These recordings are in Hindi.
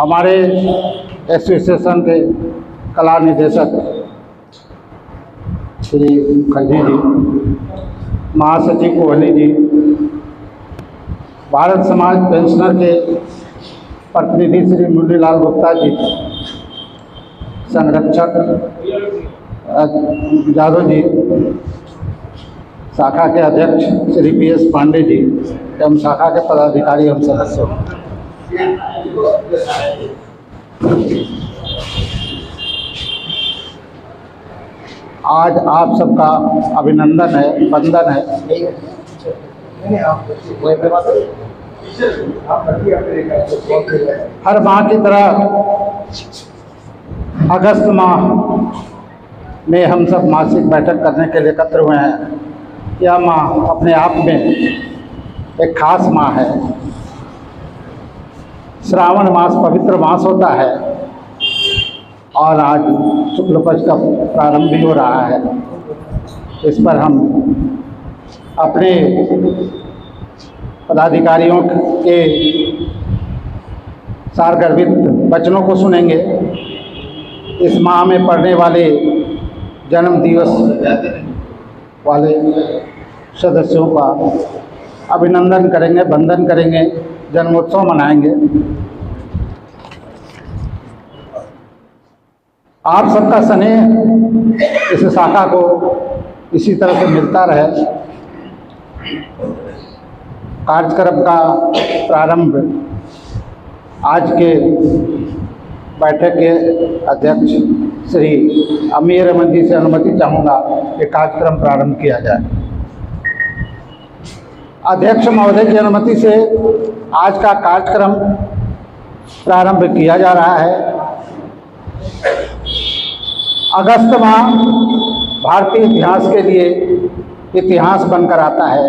हमारे एसोसिएशन के कला निदेशक श्री मुखर्जी जी, महासचिव कोहली जी, भारत समाज पेंशनर के प्रतिनिधि श्री मुरलीलाल गुप्ता जी, संरक्षक यादव जी, शाखा के अध्यक्ष श्री PS पांडे जी एवं शाखा के पदाधिकारी एवं सदस्यों, आज आप सबका अभिनंदन है, वंदन है। हर माह की तरह अगस्त माह में हम सब मासिक बैठक करने के लिए एकत्र हुए हैं। यह माह अपने आप में एक खास माह है। श्रावण मास पवित्र मास होता है और आज शुक्ल पक्ष का प्रारंभ भी हो रहा है। इस पर हम अपने पदाधिकारियों के सारगर्भित वचनों को सुनेंगे। इस माह में पढ़ने वाले जन्म दिवस वाले सदस्यों का अभिनंदन करेंगे, वंदन करेंगे, जन्मोत्सव मनाएंगे। आप सबका स्नेह इस शाखा को इसी तरह से मिलता रहे। कार्यक्रम का प्रारंभ आज के बैठक के अध्यक्ष श्री अमीर अहमद जी से अनुमति चाहूँगा कि कार्यक्रम प्रारंभ किया जाए। अध्यक्ष महोदय की अनुमति से आज का कार्यक्रम प्रारंभ किया जा रहा है। अगस्त माह भारतीय इतिहास के लिए इतिहास बनकर आता है।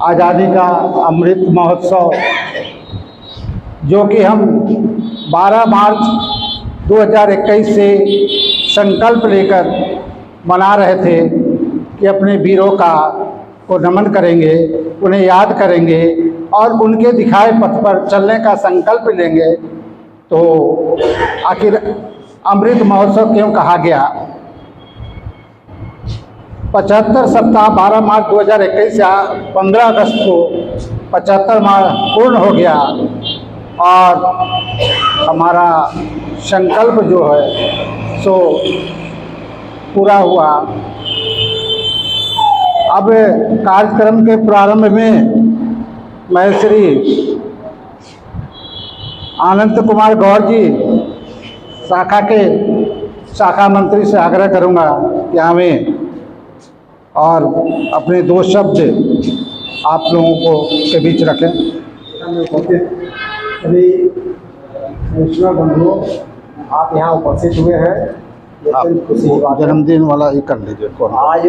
आज़ादी का अमृत महोत्सव जो कि हम 12 मार्च 2021 से संकल्प लेकर मना रहे थे कि अपने वीरों को नमन करेंगे, उन्हें याद करेंगे और उनके दिखाए पथ पर चलने का संकल्प लेंगे। तो आखिर अमृत महोत्सव क्यों कहा गया? 75 सप्ताह 12 मार्च 2021 से 15 अगस्त को 75 माह पूर्ण हो गया और हमारा संकल्प जो है सो पूरा हुआ। अब कार्यक्रम के प्रारंभ में मैं श्री आनंद कुमार गौर जी शाखा के शाखा मंत्री से आग्रह करूंगा कि हमें और अपने 2 शब्द आप लोगों को के बीच रखें। सभी पेंशनर बंधुओं, आप यहाँ उपस्थित हुए हैं, खुशी की बात। जन्मदिन वाला ही कर लीजिए। आज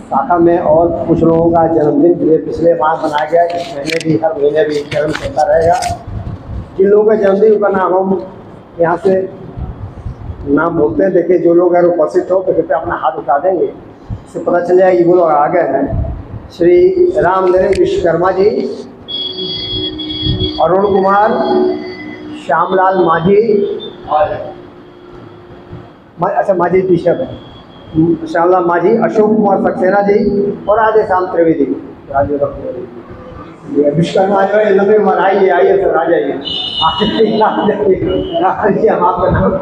शाखा में और कुछ लोगों का जन्मदिन पिछले माह मनाया गया। इस महीने भी हर महीने भी जन्म चलता रहेगा। जिन लोगों का जन्मदिन का नाम हम यहाँ से नाम बोलते हैं। देखिए, जो लोग अगर उपस्थित हो तो कृपया अपना हाथ उठा देंगे, इससे पता चल जाएगा कि वो लोग आ गए हैं। श्री रामनरेश विश्वकर्मा जी, अरुण कुमार, श्यामलाल माझी, अच्छा माझी बिशप है, श्यामलाल माझी, अशोक कुमार सक्सेना जी और राधे श्याम त्रिवेदी। विश्वकर्मा जो है लंबे उम्र, आइए आइए सर, आ जाइए, हम आपका नाम।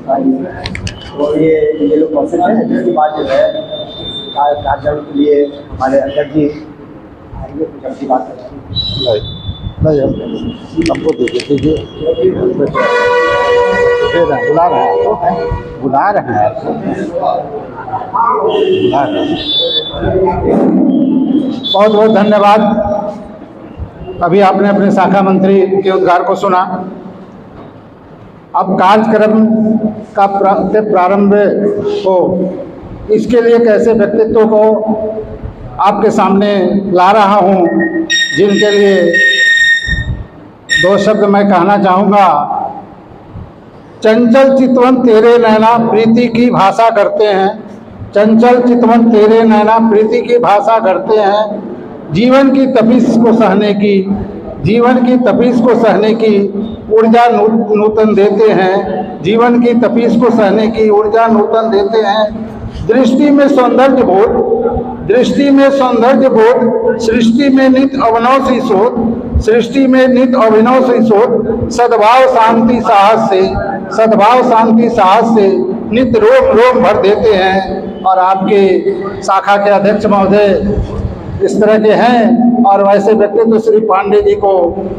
और ये लोग उपस्थित हैं। जिसके बाद जो है कार्यक्रम के लिए हमारे अध्यक्ष जी आएंगे, कुछ अपनी बात करेंगे। नहीं हमको दीजिए बुला रहे हैं, बुला रहे हैं। बहुत बहुत धन्यवाद। अभी आपने अपने शाखा मंत्री के उद्गार को सुना। अब कार्यक्रम का प्रारंभ हो, इसके लिए कैसे व्यक्तित्व को आपके सामने ला रहा हूँ, जिनके लिए 2 शब्द मैं कहना चाहूँगा। चंचल चितवन तेरे नैना प्रीति की भाषा करते हैं, चंचल चितवन तेरे नैना प्रीति की भाषा करते हैं। जीवन की तपिश को सहने की ऊर्जा नूतन देते हैं। जीवन की तपिश को सहने की ऊर्जा नूतन देते हैं। दृष्टि में सौंदर्य बोध, सृष्टि में नित अभिनव सी शोध, सद्भाव शांति साहस से नित रोम रोम भर देते हैं। और आपके शाखा के अध्यक्ष महोदय इस तरह के हैं, और वैसे व्यक्तित्व श्री पांडे जी को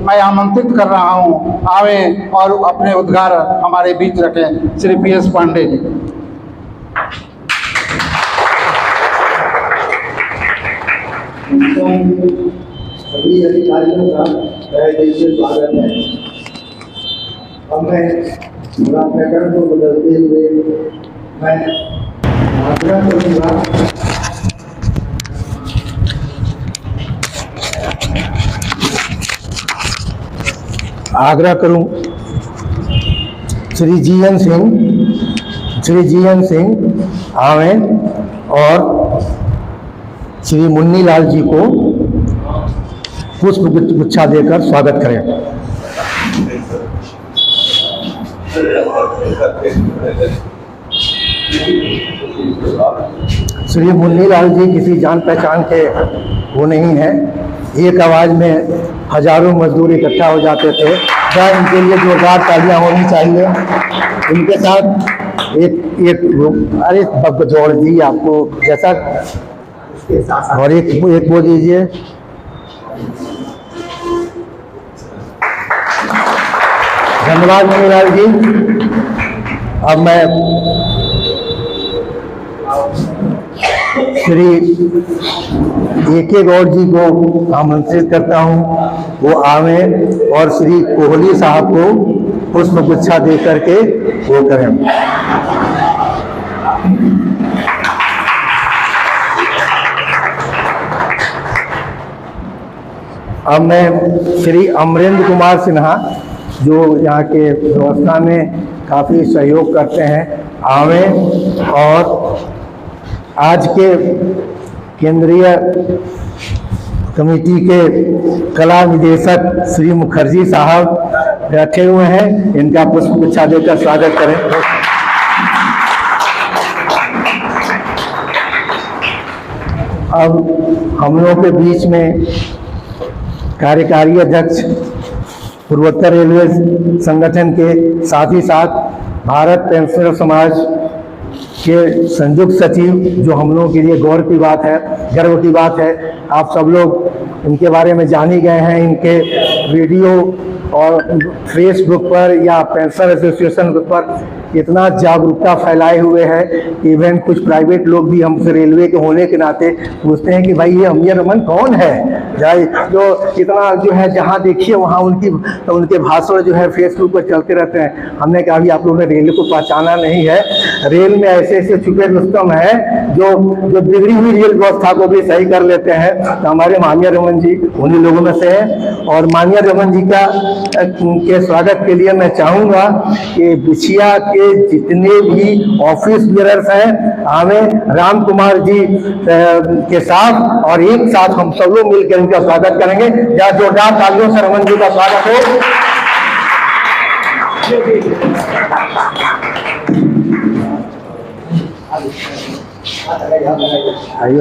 मैं आमंत्रित कर रहा हूं, आवें और अपने उद्गार हमारे बीच रखें। श्री PS पांडे जी। सभी अधिकारियों का तहे दिल से स्वागत है। अब मैं पूरा पैटर्न को बदलते हुए मैं आग्रह करूं श्री GN सिंह आवें और श्री मुन्नी लाल जी को पुष्प गुच्छा देकर स्वागत करें। श्री मुन्नी लाल जी किसी जान पहचान के वो नहीं है, एक आवाज में हजारों मजदूर इकट्ठा हो जाते थे। क्या इनके लिए जोरदार तालियां होनी चाहिए। इनके साथ एक अरे जोड़ दी आपको जैसा, और एक वो दीजिए। धन्यवाद मुन्नीलाल जी। अब मैं श्री AK गौड़ जी को आमंत्रित करता हूं, वो आवें और श्री कोहली साहब को पुष्प गुच्छा दे करके वो करें। अब मैं श्री अमरेंद्र कुमार सिन्हा जो यहाँ के व्यवस्था में काफ़ी सहयोग करते हैं, आवें और आज के केंद्रीय कमेटी के कला निदेशक श्री मुखर्जी साहब बैठे हुए हैं, इनका पुष्प गुच्छा देकर स्वागत करें। अब हम लोगों के बीच में कार्यकारी अध्यक्ष पूर्वोत्तर रेलवे संगठन के साथ ही साथ भारत पेंशनर समाज के संयुक्त सचिव, जो हम लोगों के लिए गर्व की बात है। आप सब लोग इनके बारे में जान ही गए हैं, इनके वीडियो और फेसबुक पर या पेंशनर एसोसिएशन पर इतना जागरूकता फैलाए हुए है कि इवन कुछ प्राइवेट लोग भी हमसे रेलवे के होने के नाते पूछते हैं कि भाई ये अमीर रमन कौन है, जो इतना जो है जहाँ देखिए वहाँ उनके भाषण जो है फेसबुक पर चलते रहते हैं। हमने कहा भी आप लोगों ने रेल को पहचाना नहीं है। रेल में ऐसे ऐसे छुपे रुस्तम है जो बिगड़ी हुई रेल व्यवस्था को भी सही कर लेते हैं। तो हमारे माननीय रमन जी उन्हीं लोगों में से हैं, और माननीय रमन जी के स्वागत के लिए मैं चाहूँगा कि बिछिया के जितने भी ऑफिस बेयरर्स हैं, हमें राम कुमार जी के साथ और एक साथ हम सब लोग मिलकर इनका स्वागत करेंगे। या जोरदार तालियों से रमन जी का स्वागत हो। आई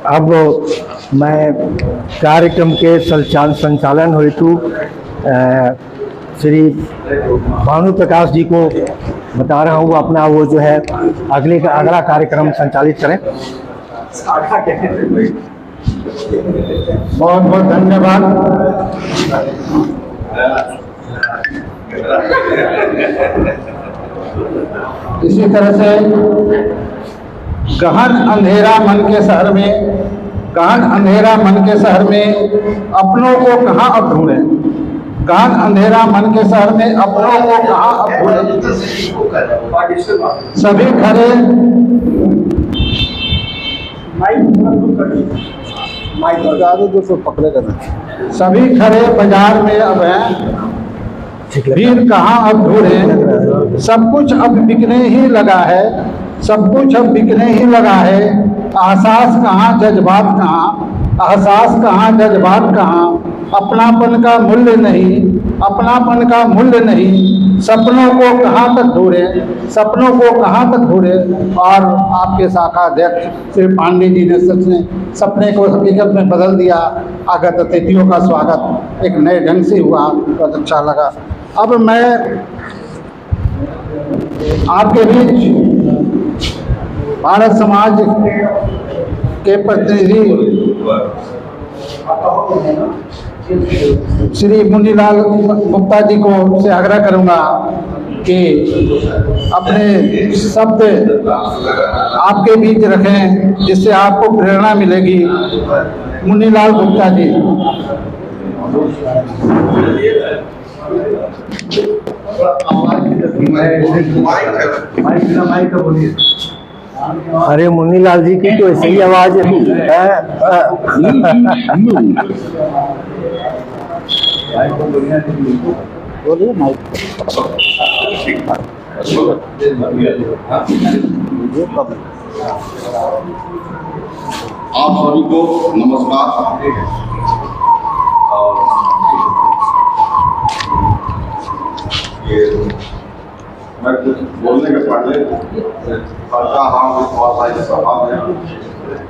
अब मैं कार्यक्रम के संचालन हेतु श्री भानु प्रकाश जी को बता रहा हूँ, अपना वो जो है अगला कार्यक्रम संचालित करें। बहुत बहुत धन्यवाद। इसी तरह से गहन अंधेरा मन के शहर में अपनों को कहाँ अब ढूंढें। गहन अंधेरा मन के शहर में अपनों को कहाँ अब ढूंढें। सभी खड़े माइक जो पकड़े करना। सभी खड़े बाजार में अब हैं, भीड़ कहाँ अब ढूंढे, सब कुछ अब बिकने ही लगा है, सब कुछ अब बिकने ही लगा है। एहसास कहाँ जज्बात कहाँ, एहसास कहाँ जज्बात कहाँ, अपनापन का मूल्य नहीं, अपनापन का मूल्य नहीं, सपनों को कहाँ तक ढूंढे, सपनों को कहाँ तक ढूंढे। और आपके शाखा अध्यक्ष श्री पांडे जी ने सपने को हकीकत में बदल दिया। आगत अतिथियों का स्वागत एक नए ढंग से हुआ, बहुत अच्छा लगा। अब मैं आपके बीच भारत समाज के प्रतिनिधि श्री मुनीलाल गुप्ता जी को से आग्रह करूंगा कि अपने शब्द आपके बीच रखें, जिससे आपको प्रेरणा मिलेगी। मुनीलाल गुप्ता जी। अरे मुन्नीलाल जी की तो ऐसी आवाज है। बोलिए माइक। आप सभी को नमस्कार। ये मैं कुछ बोलने के पहले सरकार बहुत सारी सभा में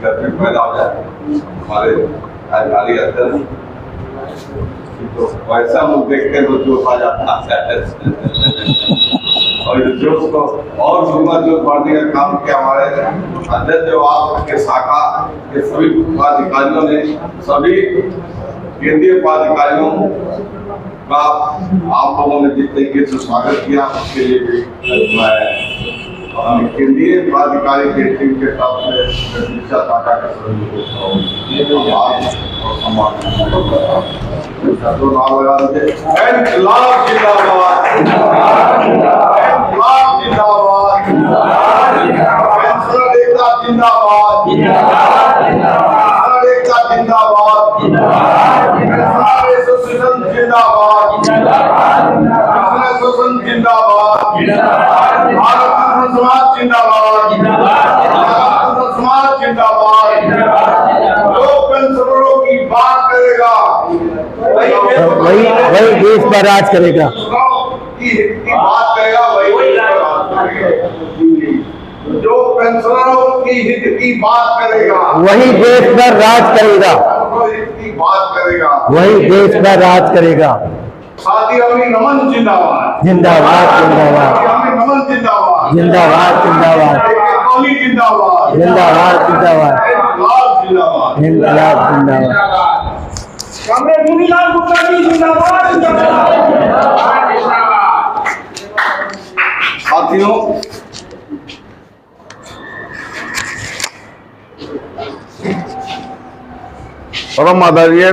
घर में पैदा हो जाए हमारे कार्यकारी अध्यक्ष, तो वैसा लोग देखते हैं तो जोश आ जाता है और इस जोश को और दूसरा जोश बढ़ने का काम किया हमारे अध्यक्ष जो आपके शाखा के सभी पदाधिकारियों ने, सभी केंद्रीय पदाधिकारियों का आप लोगों ने जिस तरीके से स्वागत किया उसके लिए भी मैं केंद्रीय पदाधिकारी के टीम के साथ में शिक्षा शाखा के सभी वही देश पर राज करेगा, बात करेगा वही जो पेंशनरों की हित की बात करेगा वही देश पर राज करेगा, की बात करेगा, वही देश पर राज करेगा। साथी अभी नमन जिंदाबाद, जिंदाबाद जिंदाबाद, अभी नमन जिंदाबाद, जिंदाबाद जिंदाबाद, कोहली जिंदाबाद, जिंदाबाद जिंदाबाद, जिंदाबाद, जिंदाबाद जिंदाबाद। मुनीलाल गुप्ता जी जिंदाबाद, साथियों परम आदरणीय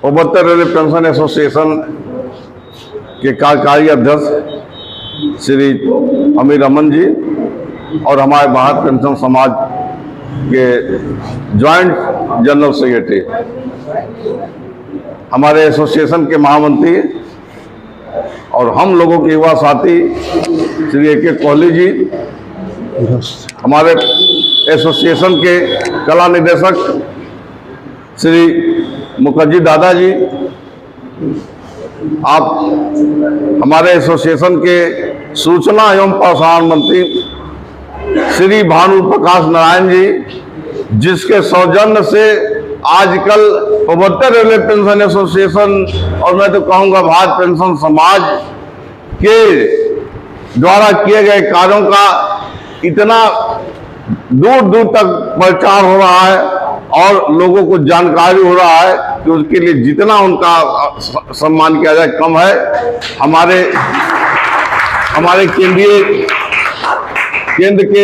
पूर्वोत्तर रेलवे पेंशन एसोसिएशन के कार्यकारी अध्यक्ष श्री अमीर अमन जी और हमारे भारत पेंशन समाज के ज्वाइंट जनरल सेक्रेटरी, हमारे एसोसिएशन के महामंत्री और हम लोगों के युवा साथी श्री ए.के. कोहली जी, हमारे एसोसिएशन के कला निदेशक श्री मुखर्जी दादा जी, आप हमारे एसोसिएशन के सूचना एवं प्रसारण मंत्री श्री भानु प्रकाश नारायण जी, जिसके सौजन्य से आजकल पूर्वोत्तर रेलवे पेंशन एसोसिएशन और मैं तो कहूँगा भारत पेंशन समाज के द्वारा किए गए कार्यों का इतना दूर दूर तक प्रचार हो रहा है और लोगों को जानकारी हो रहा है कि उसके लिए जितना उनका सम्मान किया जाए कम है। हमारे केंद्र के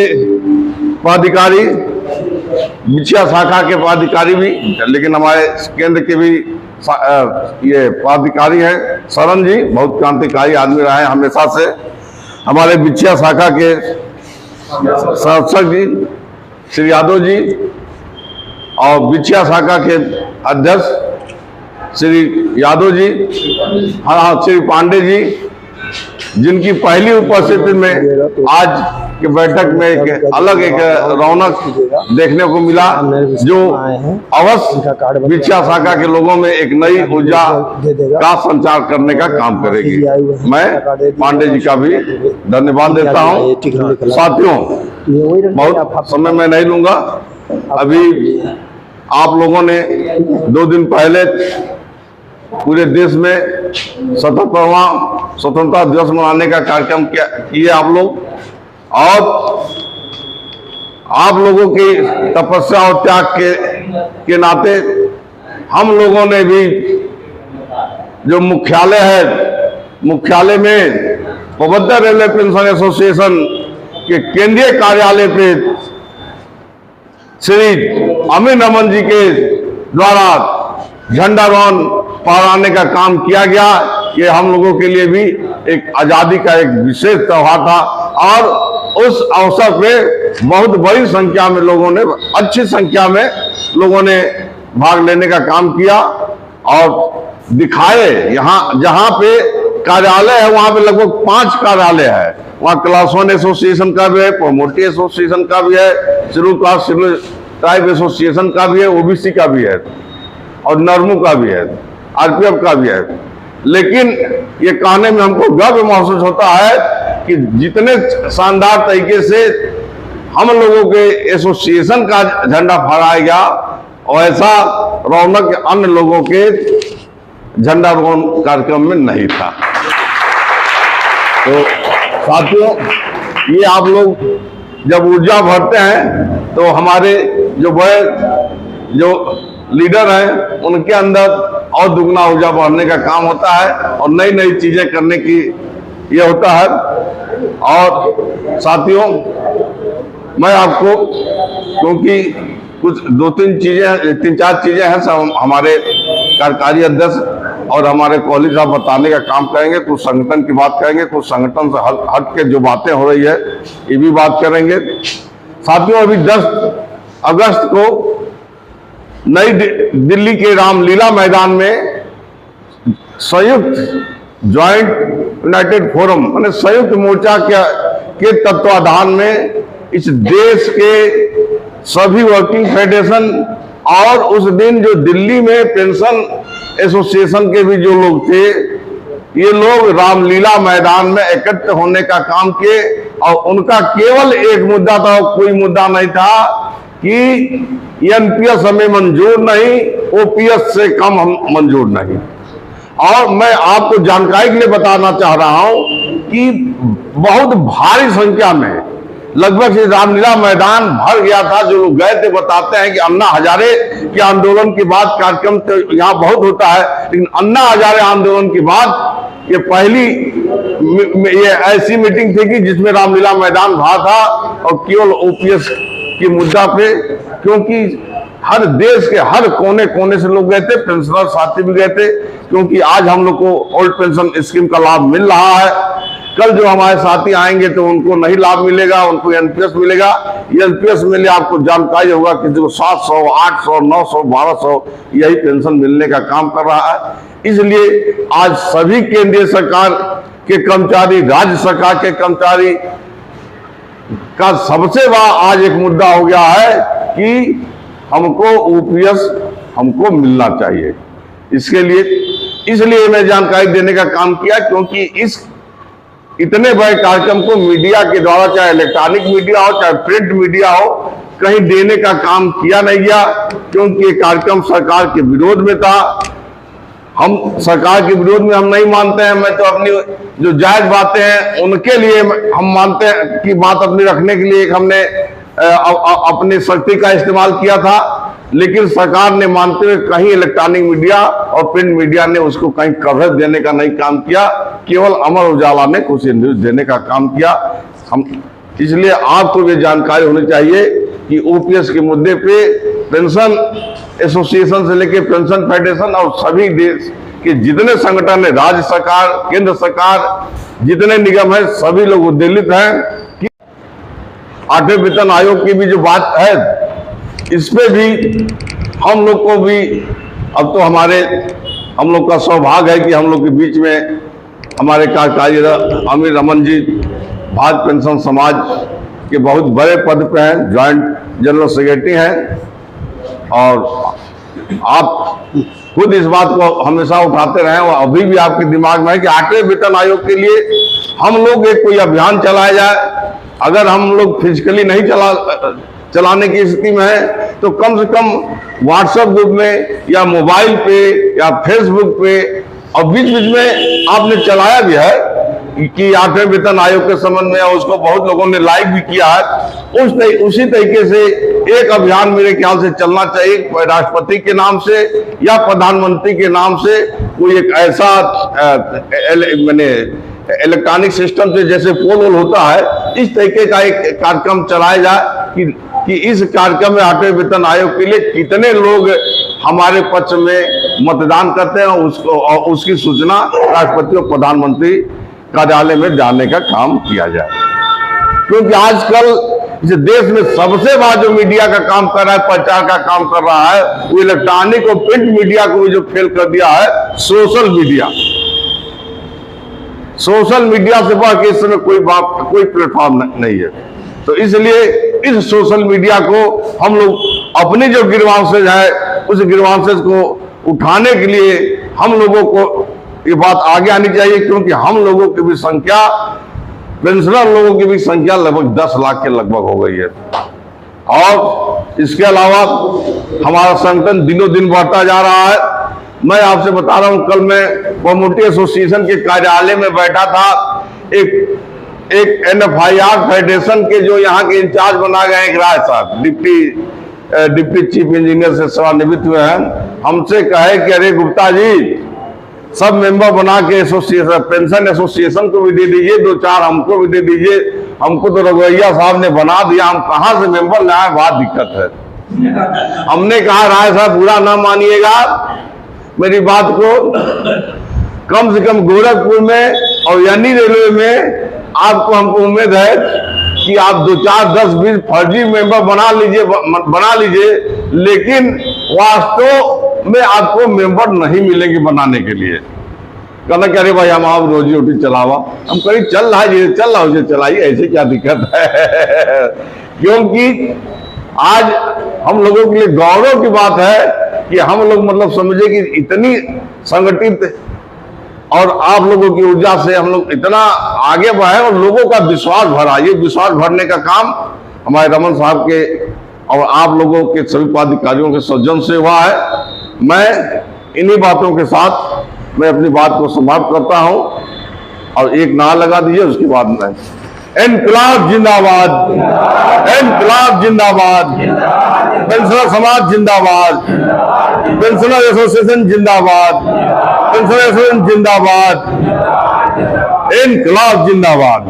पदाधिकारी, बिछिया शाखा के पदाधिकारी भी, लेकिन हमारे केंद्र के भी ये पदाधिकारी हैं शरण जी, बहुत क्रांतिकारी आदमी रहे हैं हमेशा से। हमारे बिछिया शाखा के संरक्षक जी श्री यादव जी, और बिछिया शाखा के अध्यक्ष श्री यादव जी, हाँ श्री पांडे जी, जिनकी पहली उपस्थिति में आज की बैठक में एक अलग एक रौनक देखने को मिला, जो अवश्य बिछिया शाखा के लोगों में एक नई ऊर्जा का संचार करने का काम करेगी। मैं पांडे जी का भी धन्यवाद देता हूं। साथियों, बहुत समय मैं नहीं लूंगा। अभी आप लोगों ने 2 दिन पहले पूरे देश में 77वां स्वतंत्रता दिवस मनाने का कार्यक्रम किए आप लोग, और आप लोगों की तपस्या और त्याग के नाते हम लोगों ने भी जो मुख्यालय है, मुख्यालय में पूर्वोत्तर रेलवे पेंशन एसोसिएशन के केंद्रीय कार्यालय पे श्री अमीन अमन जी के द्वारा झंडारोहण फहराने का काम किया गया। ये हम लोगों के लिए भी एक आजादी का एक विशेष त्योहार था, और उस अवसर पे बहुत बड़ी संख्या में लोगों ने, अच्छी संख्या में लोगों ने भाग लेने का काम किया और दिखाए। यहाँ जहाँ पे कार्यालय है वहां पे लगभग 5 कार्यालय है। वहाँ क्लास 1 एसोसिएशन का भी है, प्रोमोटी एसोसिएशन का भी है, schedule caste schedule tribe association का भी है, ओबीसी का भी है, और नरमू का भी है, आरपीएफ का भी है। लेकिन ये कहने में हमको गर्व महसूस होता है कि जितने शानदार तरीके से हम लोगों के एसोसिएशन का झंडा फहराया गया, और ऐसा रौनक अन्य लोगों के झंडारोहण कार्यक्रम में नहीं था। तो साथियों, ये आप लोग जब ऊर्जा भरते हैं तो हमारे जो बड़े जो लीडर हैं उनके अंदर और दुगना ऊर्जा बढ़ने का काम होता है, और नई नई चीजें करने की ये होता है। और साथियों, मैं आपको, क्योंकि कुछ 3-4 चीजें हैं, सब हमारे कार्यकारी अध्यक्ष और हमारे कोहली साहब बताने का काम करेंगे। कुछ संगठन की बात करेंगे, कुछ संगठन से हट के जो बातें हो रही है ये भी बात करेंगे। साथियों, अभी 10 अगस्त को नई दिल्ली के रामलीला मैदान में संयुक्त ज्वाइंट यूनाइटेड फोरम माने संयुक्त मोर्चा के तत्वाधान में इस देश के सभी वर्किंग फेडरेशन, और उस दिन जो दिल्ली में पेंशन एसोसिएशन के भी जो लोग थे, ये लोग रामलीला मैदान में एकत्र होने का काम किए। और उनका केवल एक मुद्दा था, कोई मुद्दा नहीं था कि एनपीएस हमें मंजूर नहीं, ओपीएस से कम हम मंजूर नहीं। और मैं आपको जानकारी के लिए बताना चाह रहा हूं कि बहुत भारी संख्या में, लगभग रामलीला मैदान भर गया था। जो लोग गए थे बताते हैं कि अन्ना हजारे के आंदोलन के बाद कार्यक्रम तो यहाँ बहुत होता है, लेकिन अन्ना हजारे आंदोलन के बाद ये पहली ये ऐसी मीटिंग थी कि जिसमें रामलीला मैदान भरा था, और केवल ओपीएस के मुद्दा पे, क्योंकि हर देश के हर कोने कोने से लोग गए थे, पेंशनर साथी भी गए थे, क्योंकि आज हम लोग को ओल्ड पेंशन स्कीम का लाभ मिल रहा है। कल जो हमारे साथी आएंगे तो उनको नहीं लाभ मिलेगा, उनको एनपीएस मिलेगा। एनपीएस मिले आपको जानकारी होगा कि जो 700, 800, 900, 1200 यही पेंशन मिलने का काम कर रहा है। इसलिए आज सभी केंद्रीय सरकार के कर्मचारी, राज्य सरकार के कर्मचारी का सबसे बड़ा आज एक मुद्दा हो गया है कि हमको ओपीएस हमको मिलना चाहिए। इसके लिए इसलिए मैं जानकारी देने का काम किया, क्योंकि इस इतने बड़े कार्यक्रम को मीडिया के द्वारा, चाहे इलेक्ट्रॉनिक मीडिया हो चाहे प्रिंट मीडिया हो, कहीं देने का काम किया नहीं गया, क्योंकि ये कार्यक्रम सरकार के विरोध में था। हम सरकार के विरोध में हम नहीं मानते हैं। मैं तो अपनी जो जायज बातें हैं उनके लिए हम मानते हैं कि बात अपनी रखने के लिए हमने अपनी शक्ति का इस्तेमाल किया था, लेकिन सरकार ने मानते हुए कहीं इलेक्ट्रॉनिक मीडिया और प्रिंट मीडिया ने उसको कहीं कवरेज देने का नहीं काम किया, केवल अमर उजाला ने कुछ न्यूज देने का काम किया। हम इसलिए आपको ये जानकारी होनी चाहिए कि ओपीएस के मुद्दे पे पेंशन एसोसिएशन से लेकर पेंशन फेडरेशन और सभी देश के जितने संगठन है, राज्य सरकार, केंद्र सरकार, जितने निगम है, सभी लोग उद्वेलित हैं कि 8वें वेतन आयोग की भी जो बात है, इस पे भी हम लोग को भी अब तो हम लोग का सौभाग्य है कि हम लोग के बीच में हमारे कार्यकारी अमीर रमन जी भारत पेंशन समाज के बहुत बड़े पद पे हैं, जॉइंट जनरल सेक्रेटरी हैं। और आप खुद इस बात को हमेशा उठाते रहे और अभी भी आपके दिमाग में है कि 8वें वेतन आयोग के लिए हम लोग एक कोई अभियान चलाया जाए। अगर हम लोग फिजिकली नहीं चलाने की स्थिति में है तो कम से कम व्हाट्सएप ग्रुप में या मोबाइल पे या फेसबुक पे, और बीच बीच में आपने चलाया भी है कि 8वें वेतन आयोग के संबंध में, उसको बहुत लोगों ने लाइक भी किया है। उसी तरीके से एक अभियान मेरे ख्याल से चलना चाहिए, राष्ट्रपति के नाम से या प्रधानमंत्री के नाम से कोई एक ऐसा मैंने इलेक्ट्रॉनिक सिस्टम से जैसे पोल होता है, इस तरीके का एक कार्यक्रम चलाया जाए कि इस कार्यक्रम में 8वें वेतन आयोग के लिए कितने लोग हमारे पक्ष में मतदान करते हैं और उसकी सूचना राष्ट्रपति और प्रधानमंत्री कार्यालय में जाने का काम किया जाए। क्योंकि आजकल इस देश में सबसे बड़ा जो मीडिया का काम कर रहा है, प्रचार का काम कर रहा है, वो इलेक्ट्रॉनिक और प्रिंट मीडिया को भी जो फेल कर दिया है सोशल मीडिया। सोशल मीडिया से बढ़ के इस समय कोई प्लेटफॉर्म नहीं है। तो इसलिए इस सोशल मीडिया को हम लोग अपनी जो गिरवांशज है उस गिरवांशज को उठाने के लिए हम लोगों को ये बात आगे आनी चाहिए, क्योंकि हम लोगों की भी संख्या, पेंशनर लोगों की भी संख्या लगभग 10 लाख के लगभग हो गई है। और इसके अलावा हमारा संगठन दिनों दिन बढ़ता जा रहा है। मैं आपसे बता रहा हूं, कल मैं कम्युनिटी एसोसिएशन के कार्यालय में बैठा था। एक NFIR फेडरेशन के जो यहाँ के इंचार्ज बना गए हैं राय साहब, डिप्टी चीफ इंजीनियर से सेवानिवृत्त हुए हैं, हमसे कहे कि अरे गुप्ता जी, सब मेंबर बना के एसोसिएशन, पेंशन एसोसिएशन को भी दे दीजिए, 2-4 हमको भी दे दीजिए। हमको तो रघुवैया साहब ने बना दिया, हम कहां से मेंबर लाए, बहुत दिक्कत है। हमने कहा राय साहब बुरा ना मानिएगा मेरी बात को, कम से कम गोरखपुर में और यानी रेलवे में आपको हमको उम्मीद है कि आप 2-4, 10, 20 फर्जी मेंबर बना लीजिए, लेकिन वास्तव में आपको मेंबर नहीं मिलेंगे बनाने के लिए। कहना कि अरे भाई हम आप रोजी रोटी चलावा, हम कहीं चल रहा है चलाइए, ऐसे क्या दिक्कत है। क्योंकि आज हम लोगों के लिए गौरव की बात है कि हम लोग मतलब समझे कि इतनी संगठित और आप लोगों की ऊर्जा से हम लोग इतना आगे बढ़े और लोगों का विश्वास भरा। ये विश्वास भरने का काम हमारे रमन साहब के और आप लोगों के सभी पदाधिकारियों के सज्जन से हुआ है। मैं इन्हीं बातों के साथ मैं अपनी बात को समाप्त करता हूं और एक नारा लगा दीजिए, उसके बाद में इनकलाब जिंदाबाद, इनकलाब जिंदाबाद, पेंशनर समाज जिंदाबाद, पेंशनर एसोसिएशन जिंदाबाद, पेंशनर एसोसिएशन जिंदाबाद, इनकलाब जिंदाबाद।